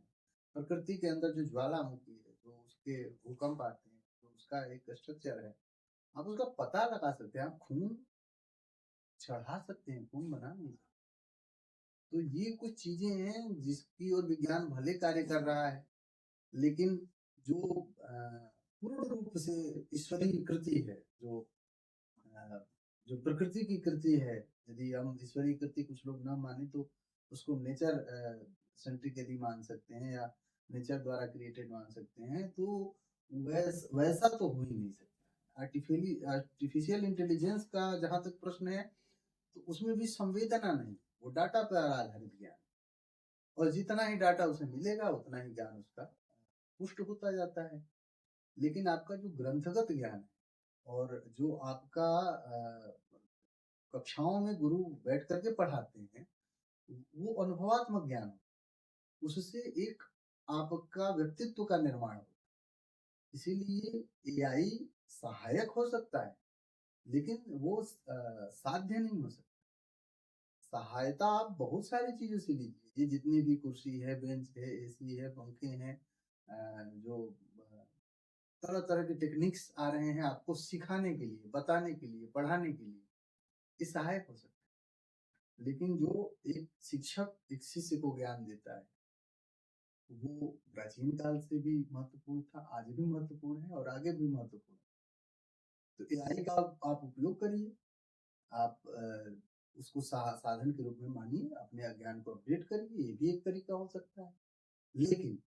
प्रकृति के अंदर जो ज्वालामुखी है, जो उसके भूकंप आते हैं, जो उसका एक स्ट्रक्चर है, आप उसका पता लगा सकते हैं। आप खून चढ़ा सकते हैं, खून बना नहीं सकते। तो ये कुछ चीज़ें हैं जिसकी ओर विज्ञान भले कार्य कर रहा है, लेकिन जो पूर्ण रूप से ईश्वरीय कृति है, जो प्रकृति की कृति है, यदि हम ईश्वरीय कृति कुछ लोग ना माने तो उसको नेचर सेंट्रिक यदि मान सकते हैं या नेचर द्वारा क्रिएटेड मान सकते हैं, तो वैसा तो हो ही नहीं सकता। आर्टिफिशियल इंटेलिजेंस का जहाँ तक प्रश्न है, तो उसमें भी संवेदना नहीं, वो डाटा पर आधारित ज्ञान, और जितना ही डाटा उसे मिलेगा उतना ही ज्ञान उसका पुष्ट होता जाता है। लेकिन आपका जो ग्रंथगत ज्ञान है और जो आपका कक्षाओं में गुरु बैठ करके पढ़ाते हैं, वो अनुभवात्मक ज्ञान होता है। उससे एक आपका व्यक्तित्व का निर्माण होता है। इसीलिए एआई सहायक हो सकता है, लेकिन वो साध्य नहीं हो सकता। सहायता आप बहुत सारी चीज़ों से लीजिए। ये जितनी भी कुर्सी है, बेंच है, एसी है, पंखे हैं, जो तरह-तरह के टेक्निक्स आ रहे हैं आपको सिखाने के लिए, बताने के लिए, पढ़ाने के लिए, ये सहायक हो सकता है। लेकिन जो एक शिक्षक एक शिष्य को ज्ञान देता है, वो प्राचीन काल से भी महत्वपूर्ण था, आज भी महत्वपूर्ण है और आगे भी महत्वपूर्ण है। तो एआई का आप उपयोग करिए, आप उसको साधन के रूप में मानिए, अपने ज्ञान को अपडेट करिए, ये भी एक तरीका हो सकता है। लेकिन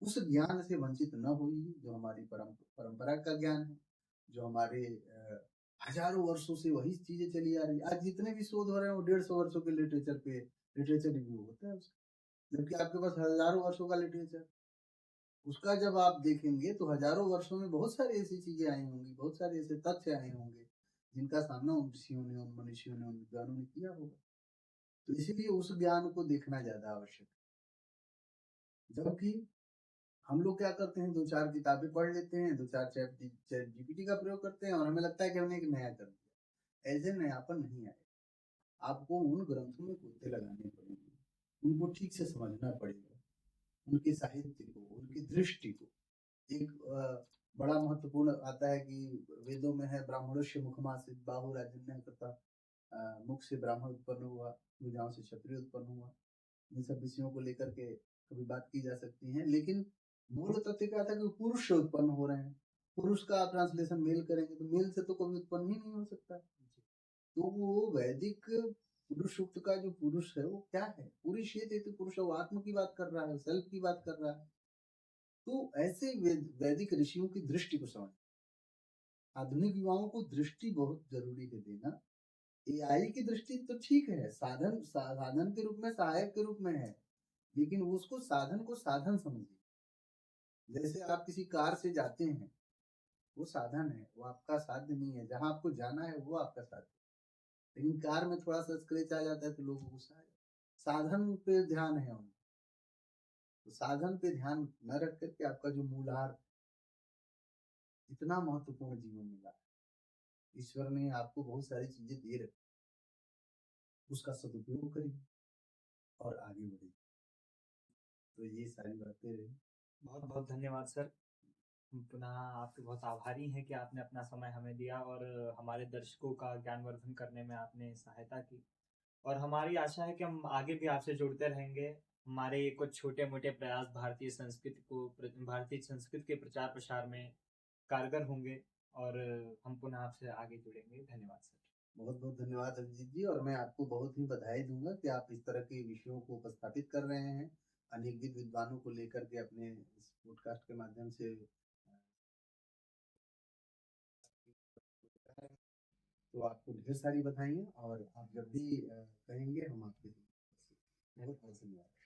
उस ज्ञान से वंचित न होइए जो हमारी परंपरा का ज्ञान है, जो हमारे हजारों वर्षों से वही चीजें चली आ रही है। आज जितने भी शोध हो रहे हैं वो 150 वर्षों के लिटरेचर रिव्यू होता है उसका, जबकि आपके पास हजारों वर्षों का लिटरेचर, उसका जब आप देखेंगे तो हजारों वर्षों में बहुत सारी ऐसी चीजें आई होंगी, बहुत सारे ऐसे तथ्य आए होंगे जिनका सामना उन ऋषियों ने, उन मनुष्यों ने, उन विद्वानों ने किया होगा। तो इसीलिए उस ज्ञान को देखना ज्यादा आवश्यक है। जबकि हम लोग क्या करते हैं, 2-4 किताबें पढ़ लेते हैं, 2-4 चैट जीपीटी का प्रयोग करते हैं और हमें लगता है कि हमने एक नया कर दिया। ऐसे नयापन नहीं आएगा। आपको उन ग्रंथों में गोते लगाने पड़ेंगे, उनको ठीक से समझना पड़ेगा, उनके साहित्य को, उनकी दृष्टि को। एक बड़ा महत्वपूर्ण आता है कि वेदों में है ब्राह्मणोस्य मुखमासीत बाहु राजन्य तथा मुख से ब्राह्मण उत्पन्न हुआ, भुजाओं से क्षत्रिय उत्पन्न हुआ। इन सब विषयों को लेकर के कभी बात की जा सकती है, लेकिन मूल तथ्य क्या था कि पुरुष से उत्पन्न हो रहे हैं। पुरुष का आप ट्रांसलेशन मेल करेंगे तो मेल से तो कभी उत्पन्न ही नहीं हो सकता। तो वो वैदिक पुरुष सूक्त का जो पुरुष है वो क्या है? पुरुषेत इति पुरुष, वो आत्म की बात कर रहा है, सेल्फ की बात कर रहा है। तो ऐसे वैदिक ऋषियों की दृष्टि को समझ, आधुनिक युवाओं को दृष्टि बहुत जरूरी है देना। एआई की दृष्टि तो ठीक है, साधन के रूप में, सहायक के रूप में है, लेकिन उसको साधन को साधन समझिए। जैसे आप किसी कार से जाते हैं, वो साधन है, वो आपका साध्य नहीं है। जहां आपको जाना है वो आपका साध्य है। लेकिन कार में थोड़ा सा स्क्रैच आ जाता है तो लोगों को गुस्सा आ जाता है। साधन पे ध्यान है उनका, तो साधन पे ध्यान न रख करके आपका जो मूलाधार, इतना महत्वपूर्ण जीवन मिला, ईश्वर ने आपको बहुत सारी चीजें दे रखी, उसका सदुपयोग करिए और आगे बढ़िए। तो ये सारी बातें रही।
बहुत बहुत धन्यवाद सर। हम पुनः आपके बहुत आभारी हैं कि आपने अपना समय हमें दिया और हमारे दर्शकों का ज्ञानवर्धन करने में आपने सहायता की। और हमारी आशा है कि हम आगे भी आपसे जुड़ते रहेंगे। हमारे ये कुछ छोटे मोटे प्रयास भारतीय संस्कृति के प्रचार प्रसार में कारगर होंगे और हम पुनः आपसे आगे जुड़ेंगे। धन्यवाद सर।
बहुत बहुत धन्यवाद अभिजीत जी, और मैं आपको बहुत ही बधाई दूंगा कि आप इस तरह के विषयों को उपस्थापित कर रहे हैं, अनेक विद्वानों को लेकर के अपने इस पॉडकास्ट के माध्यम से। तो आपको ढेर सारी बधाइयाँ, और आप जब भी कहेंगे हम आपके बहुत बहुत धन्यवाद।